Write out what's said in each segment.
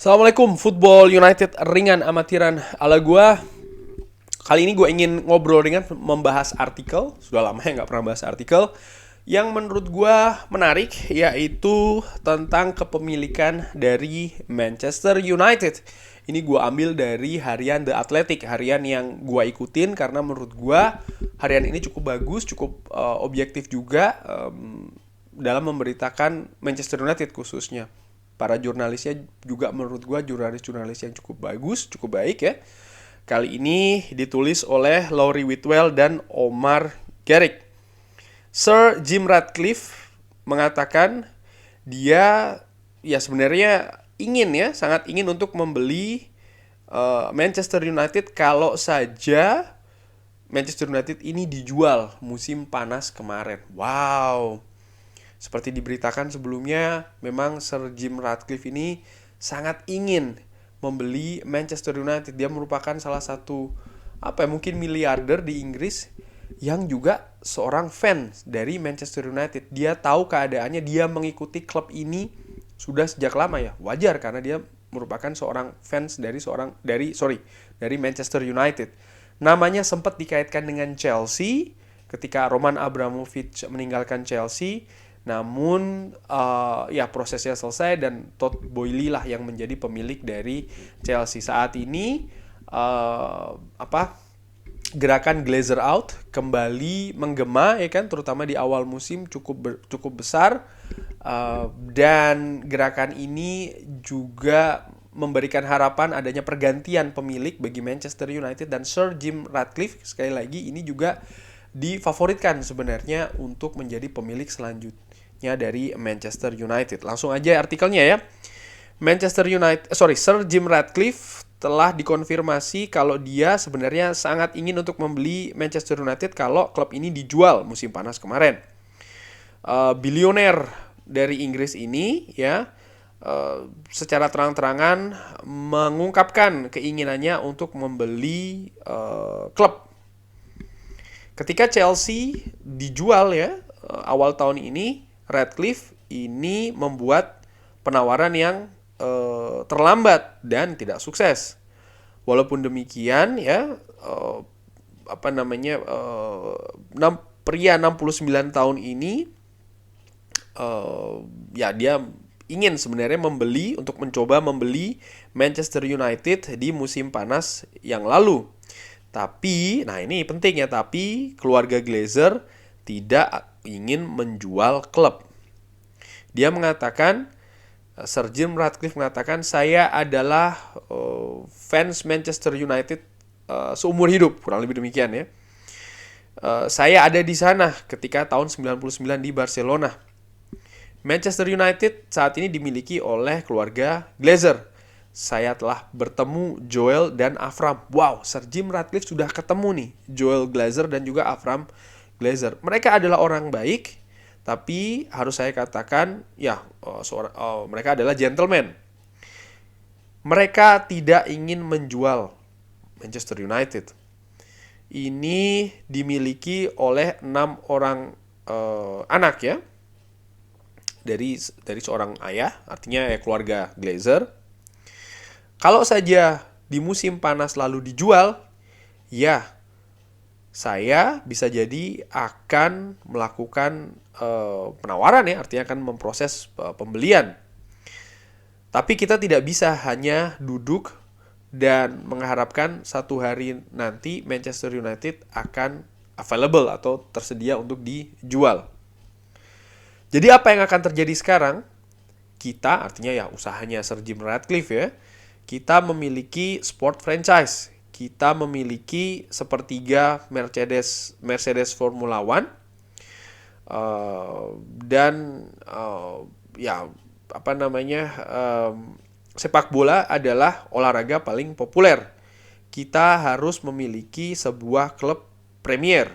Assalamualaikum, Football United ringan amatiran ala gua. Kali ini gue ingin ngobrol dengan membahas artikel. Sudah lama ya nggak pernah bahas artikel yang menurut gue menarik, yaitu tentang kepemilikan dari Manchester United. Ini gue ambil dari harian The Athletic, harian yang gue ikutin karena menurut gue harian ini cukup bagus, cukup objektif juga dalam memberitakan Manchester United khususnya. Para jurnalisnya juga menurut gue jurnalis-jurnalis yang cukup bagus, cukup baik ya. Kali ini ditulis oleh Laurie Whitwell dan Omar Garrick. Sir Jim Ratcliffe mengatakan dia ya sebenarnya sangat ingin untuk membeli Manchester United kalau saja Manchester United ini dijual musim panas kemarin. Wow. Seperti diberitakan sebelumnya, memang Sir Jim Ratcliffe ini sangat ingin membeli Manchester United. Dia merupakan salah satu mungkin miliarder di Inggris yang juga seorang fans dari Manchester United. Dia tahu keadaannya, dia mengikuti klub ini sudah sejak lama ya. Wajar karena dia merupakan seorang fans dari Manchester United. Namanya sempat dikaitkan dengan Chelsea ketika Roman Abramovich meninggalkan Chelsea. Namun prosesnya selesai dan Todd Boehly lah yang menjadi pemilik dari Chelsea saat ini. Gerakan Glazer out kembali menggema ya kan, terutama di awal musim cukup besar, dan gerakan ini juga memberikan harapan adanya pergantian pemilik bagi Manchester United, dan Sir Jim Ratcliffe sekali lagi ini juga difavoritkan sebenarnya untuk menjadi pemilik selanjutnya dari Manchester United. Langsung aja artikelnya ya. Sir Jim Ratcliffe telah dikonfirmasi kalau dia sebenarnya sangat ingin untuk membeli Manchester United kalau klub ini dijual musim panas kemarin. Bilioner dari Inggris ini ya secara terang-terangan mengungkapkan keinginannya untuk membeli klub. Ketika Chelsea dijual ya awal tahun ini, Ratcliffe ini membuat penawaran yang terlambat dan tidak sukses. Walaupun demikian ya pria 69 tahun ini dia ingin sebenarnya mencoba membeli Manchester United di musim panas yang lalu. Tapi, nah ini penting ya, tapi keluarga Glazer tidak ingin menjual klub. Dia mengatakan, Sir Jim Ratcliffe mengatakan, saya adalah fans Manchester United seumur hidup, kurang lebih demikian ya. Saya ada di sana ketika tahun 99 di Barcelona. Manchester United saat ini dimiliki oleh keluarga Glazer. Saya telah bertemu Joel dan Avram. Wow, Sir Jim Ratcliffe sudah ketemu nih Joel Glazer dan juga Avram Glazer. Mereka adalah orang baik, tapi harus saya katakan mereka adalah gentleman. Mereka tidak ingin menjual Manchester United. Ini dimiliki oleh 6 orang anak ya, dari seorang ayah, artinya keluarga Glazer. Kalau saja di musim panas lalu dijual, ya saya bisa jadi akan melakukan penawaran ya, artinya akan memproses pembelian. Tapi kita tidak bisa hanya duduk dan mengharapkan satu hari nanti Manchester United akan available atau tersedia untuk dijual. Jadi apa yang akan terjadi sekarang? Kita, artinya ya usahanya Sir Jim Ratcliffe ya, kita memiliki sport franchise. Kita memiliki sepertiga Mercedes Formula One. Sepak bola adalah olahraga paling populer. Kita harus memiliki sebuah klub Premier.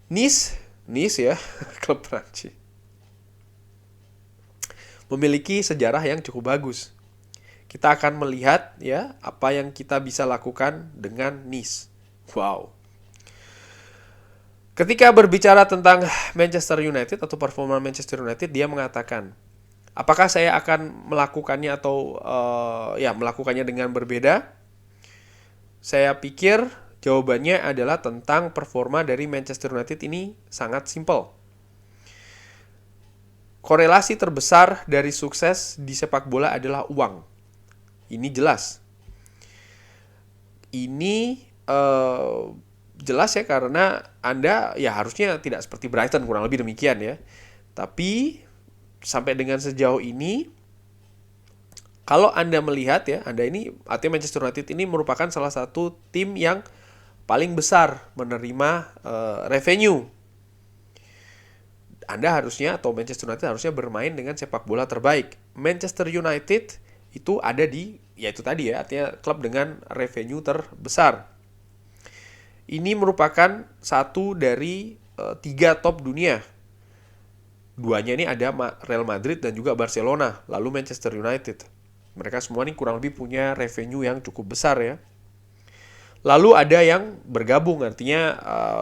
Nice ya, klub Prancis, memiliki sejarah yang cukup bagus. Kita akan melihat ya apa yang kita bisa lakukan dengan Nice. Wow. Ketika berbicara tentang Manchester United atau performa Manchester United, dia mengatakan, Apakah saya akan melakukannya atau melakukannya dengan berbeda? Saya pikir jawabannya adalah tentang performa dari Manchester United ini sangat simpel. Korelasi terbesar dari sukses di sepak bola adalah uang. Ini jelas. Ini jelas ya, karena Anda ya harusnya tidak seperti Brighton, kurang lebih demikian ya. Tapi sampai dengan sejauh ini, kalau Anda melihat ya, Anda ini artinya Manchester United ini merupakan salah satu tim yang paling besar menerima revenue. Anda harusnya atau Manchester United harusnya bermain dengan sepak bola terbaik. Manchester United itu ada di, yaitu tadi ya, artinya klub dengan revenue terbesar. Ini merupakan satu dari 3 top dunia. Duanya ini ada Real Madrid dan juga Barcelona, lalu Manchester United. Mereka semua ini kurang lebih punya revenue yang cukup besar ya. Lalu ada yang bergabung, artinya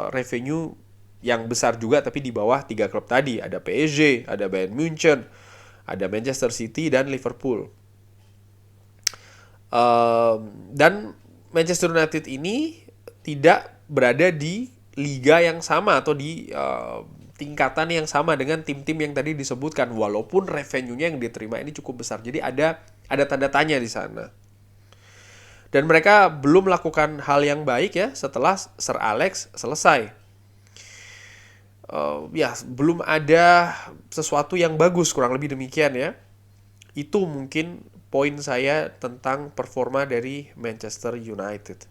revenue yang besar juga tapi di bawah 3 klub tadi. Ada PSG, ada Bayern Munchen, ada Manchester City dan Liverpool. Dan Manchester United ini tidak berada di liga yang sama atau di tingkatan yang sama dengan tim-tim yang tadi disebutkan, walaupun revenue-nya yang diterima ini cukup besar. Jadi ada tanda tanya di sana. Dan mereka belum melakukan hal yang baik ya setelah Sir Alex selesai. Belum ada sesuatu yang bagus, kurang lebih demikian ya. Itu mungkin poin saya tentang performa dari Manchester United.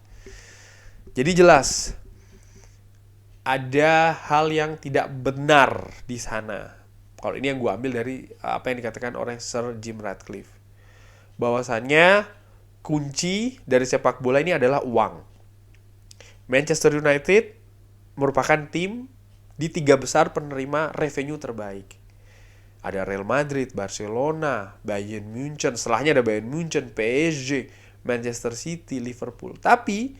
Jadi jelas ada hal yang tidak benar di sana. Kalau ini yang gue ambil dari apa yang dikatakan oleh Sir Jim Ratcliffe, bahwasannya kunci dari sepak bola ini adalah uang. Manchester United merupakan tim di 3 besar penerima revenue terbaik. Ada Real Madrid, Barcelona, Bayern Munchen, setelahnya ada Bayern Munchen, PSG, Manchester City, Liverpool. Tapi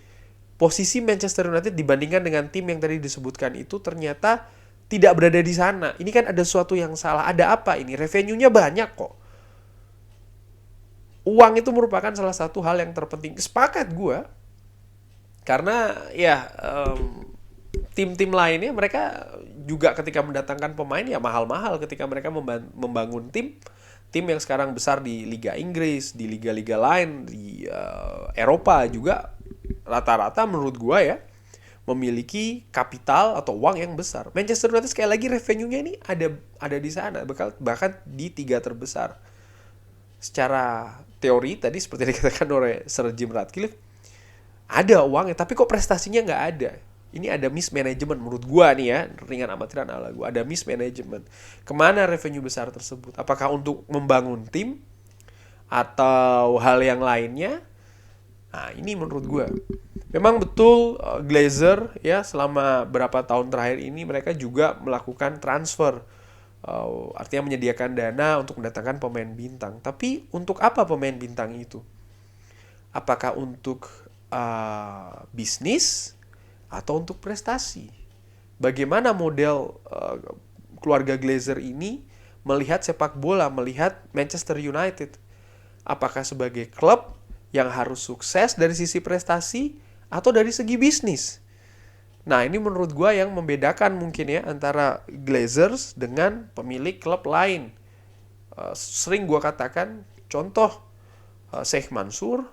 posisi Manchester United dibandingkan dengan tim yang tadi disebutkan itu ternyata tidak berada di sana. Ini kan ada sesuatu yang salah. Ada apa ini? Revenue-nya banyak kok. Uang itu merupakan salah satu hal yang terpenting. Sepakat gue. Karena ya tim-tim lainnya mereka juga ketika mendatangkan pemain ya mahal-mahal ketika mereka membangun tim yang sekarang besar di Liga Inggris, di liga-liga lain, di Eropa juga rata-rata menurut gua ya memiliki kapital atau uang yang besar. Manchester United sekali lagi revenue-nya ini ada di sana, bahkan di 3 terbesar. Secara teori tadi seperti dikatakan oleh Sir Jim Ratcliffe, ada uangnya tapi kok prestasinya nggak ada. Ini ada mismanagement menurut gua nih ya, ringan amatiran ala gua. Ada mismanagement. Kemana revenue besar tersebut? Apakah untuk membangun tim atau hal yang lainnya? Nah, ini menurut gua. Memang betul Glazer ya selama berapa tahun terakhir ini mereka juga melakukan transfer. Artinya menyediakan dana untuk mendatangkan pemain bintang. Tapi untuk apa pemain bintang itu? Apakah untuk bisnis atau untuk prestasi? Bagaimana model keluarga Glazer ini melihat sepak bola, melihat Manchester United? Apakah sebagai klub yang harus sukses dari sisi prestasi atau dari segi bisnis? Nah, ini menurut gue yang membedakan mungkin ya antara Glazers dengan pemilik klub lain. Sering gue katakan contoh Sheikh Mansur,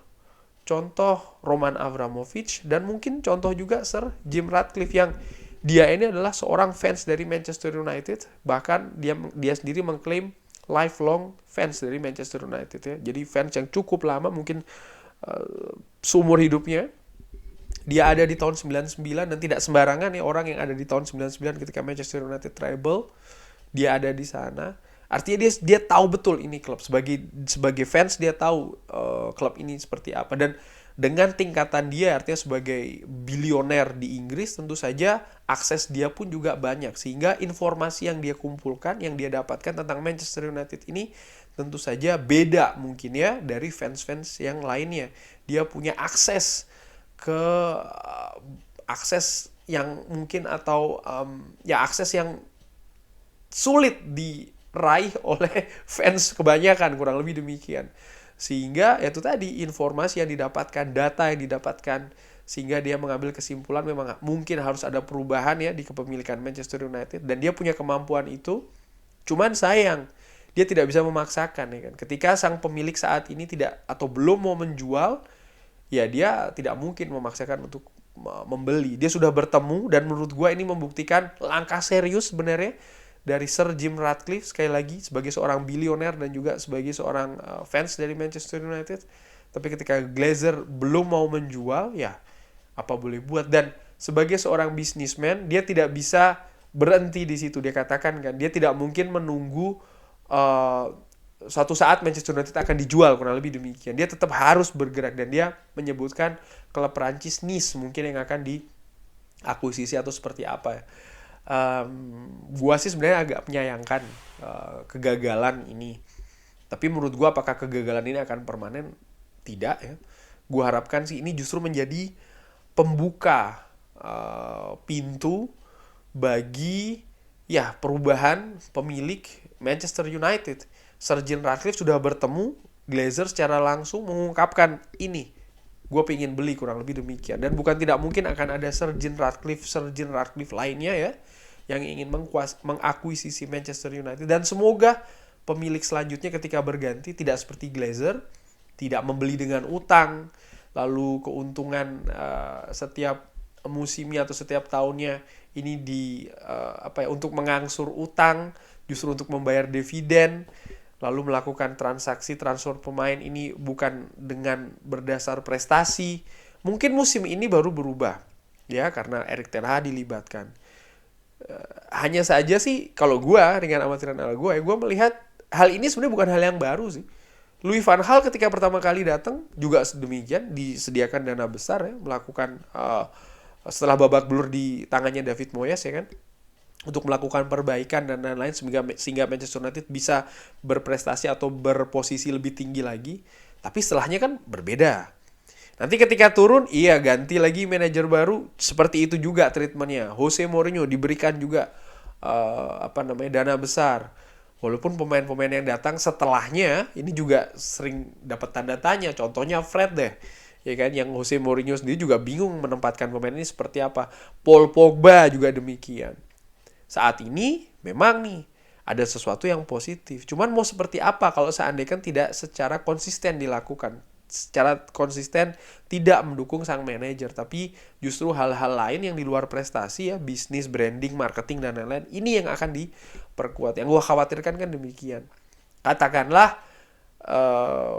contoh Roman Abramovich, dan mungkin contoh juga Sir Jim Ratcliffe yang dia ini adalah seorang fans dari Manchester United. Bahkan dia sendiri mengklaim lifelong fans dari Manchester United ya. Jadi fans yang cukup lama, mungkin seumur hidupnya. Dia ada di tahun 99 dan tidak sembarangan ya orang yang ada di tahun 99 ketika Manchester United treble, dia ada di sana. Artinya dia tahu betul ini klub, sebagai fans dia tahu klub ini seperti apa, dan dengan tingkatan dia artinya sebagai bilioner di Inggris tentu saja akses dia pun juga banyak, sehingga informasi yang dia kumpulkan, yang dia dapatkan tentang Manchester United ini tentu saja beda mungkin ya dari fans-fans yang lainnya. Dia punya akses yang mungkin atau akses yang sulit diraih oleh fans kebanyakan, kurang lebih demikian. Sehingga itu tadi informasi yang didapatkan, data yang didapatkan, sehingga dia mengambil kesimpulan memang mungkin harus ada perubahan ya di kepemilikan Manchester United, dan dia punya kemampuan itu. Cuman sayang, dia tidak bisa memaksakan ya kan. Ketika sang pemilik saat ini tidak atau belum mau menjual, ya dia tidak mungkin memaksakan untuk membeli. Dia sudah bertemu, dan menurut gue ini membuktikan langkah serius sebenarnya dari Sir Jim Ratcliffe, sekali lagi sebagai seorang bilioner dan juga sebagai seorang fans dari Manchester United. Tapi ketika Glazer belum mau menjual, ya apa boleh buat. Dan sebagai seorang bisnismen, dia tidak bisa berhenti di situ. Dia katakan kan, dia tidak mungkin menunggu suatu saat Manchester United akan dijual, kurang lebih demikian. Dia tetap harus bergerak, dan dia menyebutkan klub Perancis Nice mungkin yang akan diakuisisi atau seperti apa ya. Gua sih sebenarnya agak menyayangkan kegagalan ini. Tapi menurut gua apakah kegagalan ini akan permanen? Tidak ya. Gua harapkan sih ini justru menjadi pembuka pintu bagi ya perubahan pemilik Manchester United. Sir Jim Ratcliffe sudah bertemu Glazer secara langsung, mengungkapkan ini, gue pengen beli, kurang lebih demikian. Dan bukan tidak mungkin akan ada Sir Jim Ratcliffe lainnya ya yang ingin mengakuisisi Manchester United. Dan semoga pemilik selanjutnya ketika berganti tidak seperti Glazer, tidak membeli dengan utang, lalu keuntungan setiap musimnya atau setiap tahunnya ini untuk mengangsur utang, justru untuk membayar dividen, lalu melakukan transaksi transfer pemain ini bukan dengan berdasar prestasi. Mungkin musim ini baru berubah ya karena Erik ten Hag dilibatkan. Hanya saja sih kalau gue dengan amatiran ala gue melihat hal ini sebenarnya bukan hal yang baru sih. Louis van Gaal ketika pertama kali datang juga demikian, disediakan dana besar ya, melakukan setelah babak belur di tangannya David Moyes ya kan, untuk melakukan perbaikan dan lain-lain sehingga Manchester United bisa berprestasi atau berposisi lebih tinggi lagi. Tapi setelahnya kan berbeda. Nanti ketika turun, iya ganti lagi manajer baru, seperti itu juga treatmentnya. Jose Mourinho diberikan juga dana besar. Walaupun pemain-pemain yang datang setelahnya ini juga sering dapat tanda tanya. Contohnya Fred deh, ya kan, yang Jose Mourinho sendiri juga bingung menempatkan pemain ini seperti apa. Paul Pogba juga demikian. Saat ini memang nih ada sesuatu yang positif. Cuman mau seperti apa kalau seandainya kan tidak secara konsisten dilakukan, secara konsisten tidak mendukung sang manajer, tapi justru hal-hal lain yang di luar prestasi ya, bisnis, branding, marketing dan lain-lain, ini yang akan diperkuat. Yang gue khawatirkan kan demikian. Katakanlah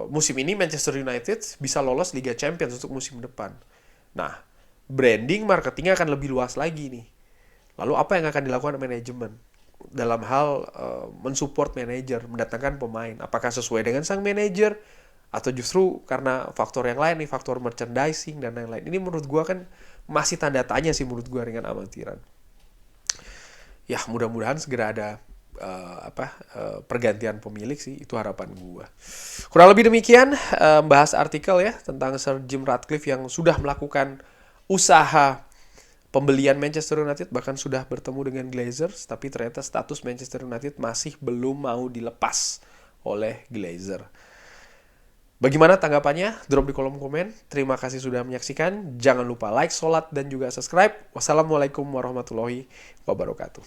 musim ini Manchester United bisa lolos Liga Champions untuk musim depan. Nah, branding, marketingnya akan lebih luas lagi nih. Lalu apa yang akan dilakukan manajemen dalam hal mensupport manajer, mendatangkan pemain? Apakah sesuai dengan sang manajer atau justru karena faktor yang lain nih, faktor merchandising dan lain-lain? Ini menurut gue kan masih tanda tanya sih menurut gue dengan amatiran. Ya mudah-mudahan segera ada pergantian pemilik sih, itu harapan gue. Kurang lebih demikian bahas artikel ya tentang Sir Jim Ratcliffe yang sudah melakukan usaha pembelian Manchester United, bahkan sudah bertemu dengan Glazers, tapi ternyata status Manchester United masih belum mau dilepas oleh Glazer. Bagaimana tanggapannya? Drop di kolom komen. Terima kasih sudah menyaksikan. Jangan lupa like, sholat, dan juga subscribe. Wassalamualaikum warahmatullahi wabarakatuh.